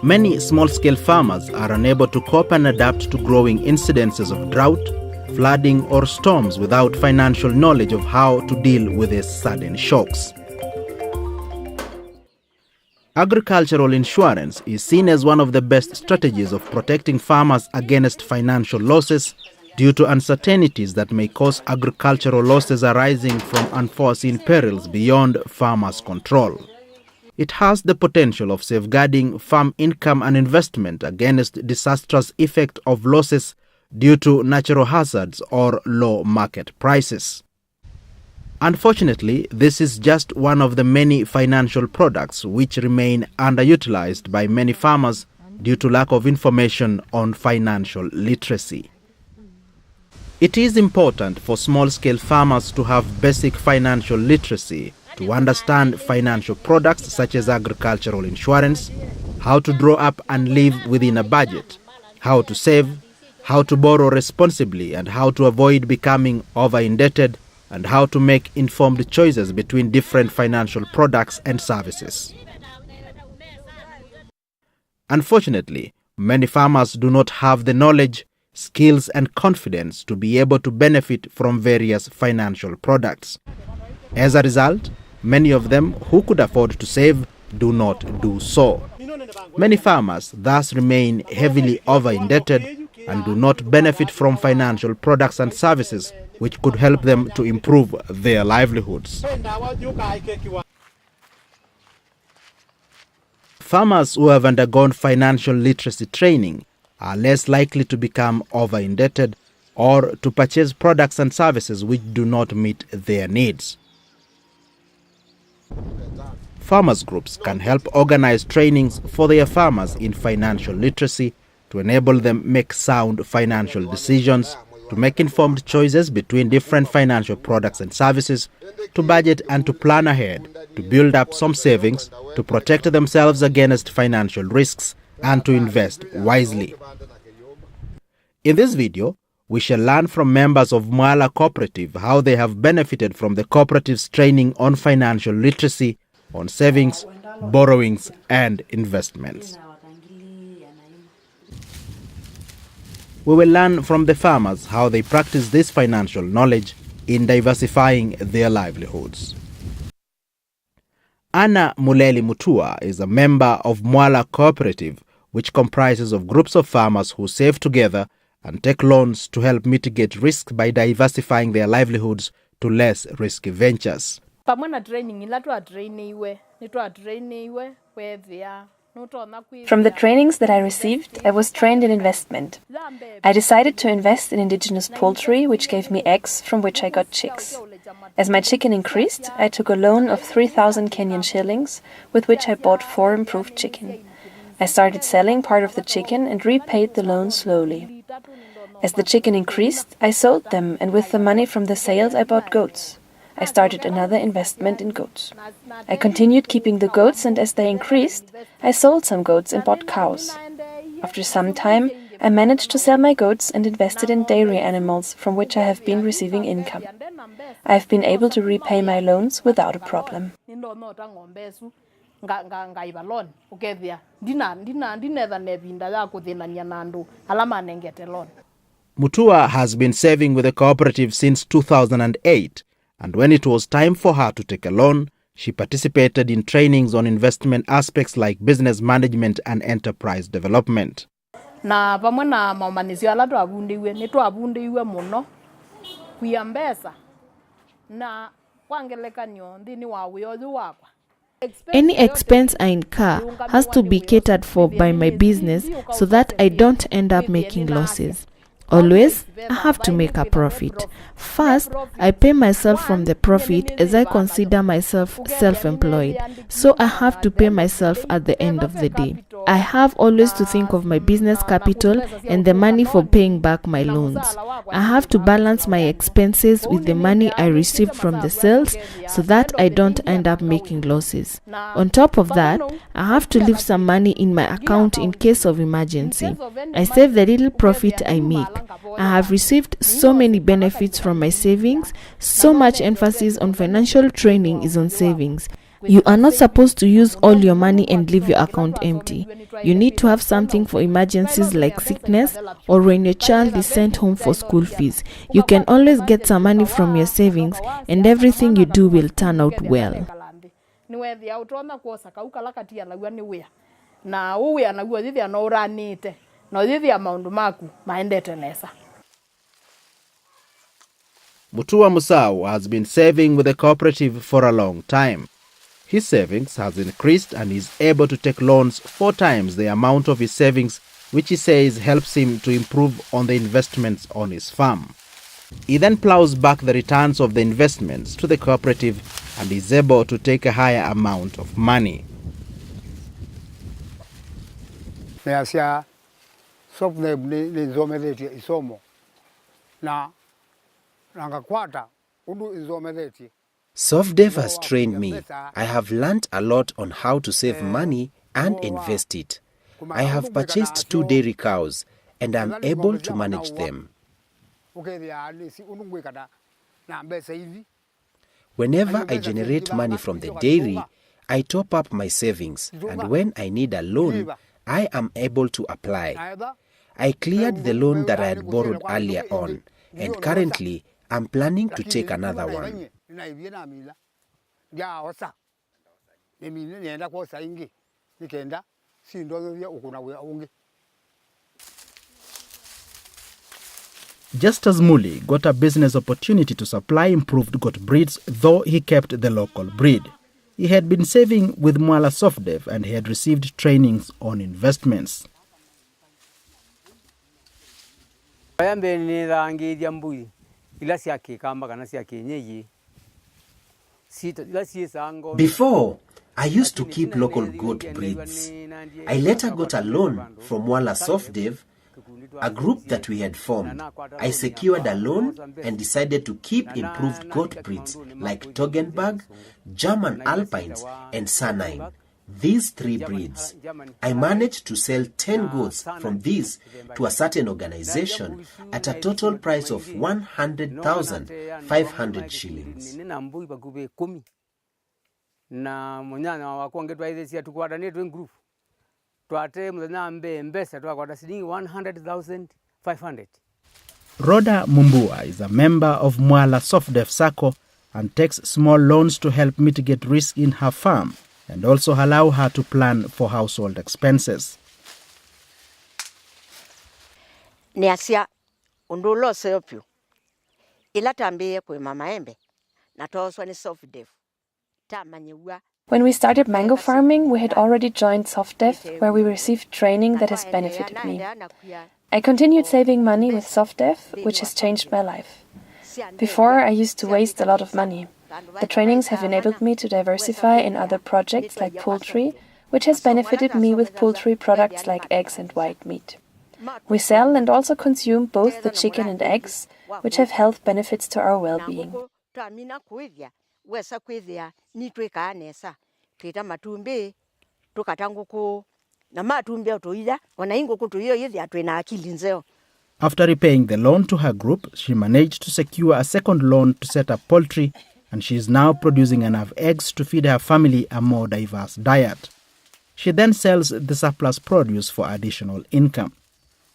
Many small-scale farmers are unable to cope and adapt to growing incidences of drought, flooding or storms without financial knowledge of how to deal with these sudden shocks. Agricultural insurance is seen as one of the best strategies of protecting farmers against financial losses due to uncertainties that may cause agricultural losses arising from unforeseen perils beyond farmers' control. It has the potential of safeguarding farm income and investment against disastrous effect of losses due to natural hazards or low market prices. Unfortunately, this is just one of the many financial products which remain underutilized by many farmers due to lack of information on financial literacy. It is important for small-scale farmers to have basic financial literacy to understand financial products such as agricultural insurance, how to draw up and live within a budget, how to save, how to borrow responsibly, and how to avoid becoming over-indebted, and how to make informed choices between different financial products and services. Unfortunately, many farmers do not have the knowledge, skills and confidence to be able to benefit from various financial products. As a result, many of them who could afford to save do not do so. Many farmers thus remain heavily over-indebted and do not benefit from financial products and services which could help them to improve their livelihoods. Farmers who have undergone financial literacy training are less likely to become over-indebted or to purchase products and services which do not meet their needs. Farmers groups can help organize trainings for their farmers in financial literacy to enable them make sound financial decisions, to make informed choices between different financial products and services, to budget and to plan ahead, to build up some savings, to protect themselves against financial risks, and to invest wisely. In this video, we shall learn from members of Muala Cooperative how they have benefited from the cooperative's training on financial literacy, on savings, borrowings, and investments. We will learn from the farmers how they practice this financial knowledge in diversifying their livelihoods. Anna Muleli Mutua is a member of Muala Cooperative, which comprises of groups of farmers who save together and take loans to help mitigate risk by diversifying their livelihoods to less risky ventures. From the trainings that I received, I was trained in investment. I decided to invest in indigenous poultry, which gave me eggs from which I got chicks. As my chicken increased, I took a loan of 3,000 Kenyan shillings, with which I bought 4 improved chicken. I started selling part of the chicken and repaid the loan slowly. As the chicken increased, I sold them, and with the money from the sales I bought goats. I started another investment in goats. I continued keeping the goats, and as they increased, I sold some goats and bought cows. After some time, I managed to sell my goats and invested in dairy animals from which I have been receiving income. I have been able to repay my loans without a problem. Mutua has been saving with the cooperative since 2008, and when it was time for her to take a loan, she participated in trainings on investment aspects like business management and enterprise development. Any expense I incur has to be catered for by my business so that I don't end up making losses. Always, I have to make a profit. First, I pay myself from the profit as I consider myself self-employed, so I have to pay myself at the end of the day. I have always to think of my business capital and the money for paying back my loans. I have to balance my expenses with the money I received from the sales so that I don't end up making losses. On top of that, I have to leave some money in my account in case of emergency. I save the little profit I make. I have received so many benefits from my savings. So much emphasis on financial training is on savings. You are not supposed to use all your money and leave your account empty. You need to have something for emergencies like sickness or when your child is sent home for school fees. You can always get some money from your savings and everything you do will turn out well. Mutua Musau has been saving with the cooperative for a long time. His savings has increased and is able to take loans 4 times the amount of his savings, which he says helps him to improve on the investments on his farm. He then plows back the returns of the investments to the cooperative and is able to take a higher amount of money. SoftDev has trained me. I have learnt a lot on how to save money and invest it. I have purchased 2 dairy cows and I'm able to manage them. Whenever I generate money from the dairy, I top up my savings, and when I need a loan, I am able to apply. I cleared the loan that I had borrowed earlier on, and currently I'm planning to take another one. Just as Muleli got a business opportunity to supply improved goat breeds, though he kept the local breed. He had been saving with Mwala SoftDev and he had received trainings on investments. Before, I used to keep local goat breeds. I later got a loan from Mwala SoftDev, a group that we had formed. I secured a loan and decided to keep improved goat breeds like Toggenburg, German Alpines, and Sannheim. These 3 breeds. I managed to sell 10 goats from these to a certain organization at a total price of 100,500 shillings. Rhoda Mumbua is a member of Mwala SoftDev Sacco and takes small loans to help mitigate risk in her farm and also allow her to plan for household expenses. Niasia undulo seopyu ila tambiye kwe mama embe natoswa ni SoftDev tamanyiwa. When we started mango farming, we had already joined SoftDev, where we received training that has benefited me. I continued saving money with SoftDev, which has changed my life. Before, I used to waste a lot of money. The trainings have enabled me to diversify in other projects like poultry, which has benefited me with poultry products like eggs and white meat. We sell and also consume both the chicken and eggs, which have health benefits to our well-being. After repaying the loan to her group, she managed to secure a second loan to set up poultry, and she is now producing enough eggs to feed her family a more diverse diet. She then sells the surplus produce for additional income.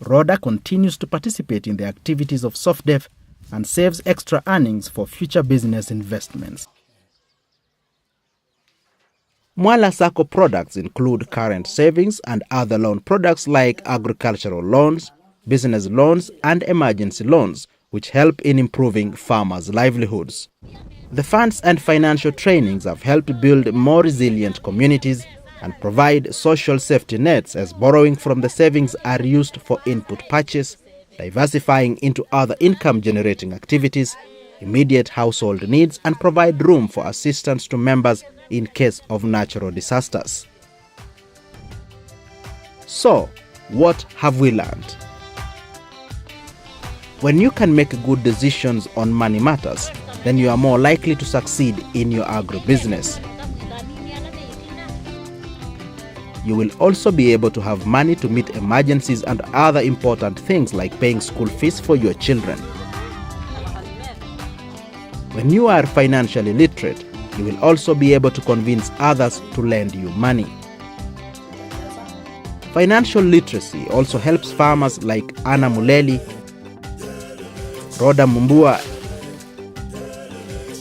Rhoda continues to participate in the activities of SoftDev and saves extra earnings for future business investments. Mwala Sacco products include current savings and other loan products like agricultural loans, business loans, and emergency loans, which help in improving farmers' livelihoods. The funds and financial trainings have helped build more resilient communities and provide social safety nets, as borrowing from the savings are used for input purchase, diversifying into other income-generating activities, immediate household needs, and provide room for assistance to members in case of natural disasters. So, what have we learned? When you can make good decisions on money matters, then you are more likely to succeed in your agribusiness. You will also be able to have money to meet emergencies and other important things like paying school fees for your children. When you are financially literate, you will also be able to convince others to lend you money. Financial literacy also helps farmers like Anna Muleli, Rhoda Mumbua,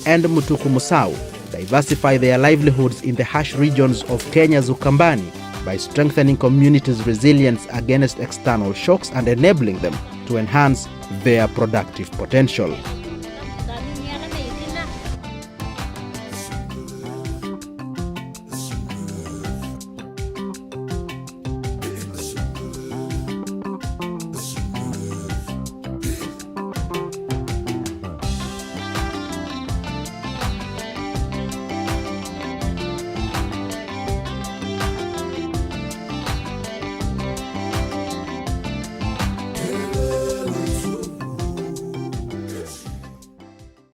and Mutuku Musau diversify their livelihoods in the harsh regions of Kenya's Ukambani by strengthening communities' resilience against external shocks and enabling them to enhance their productive potential.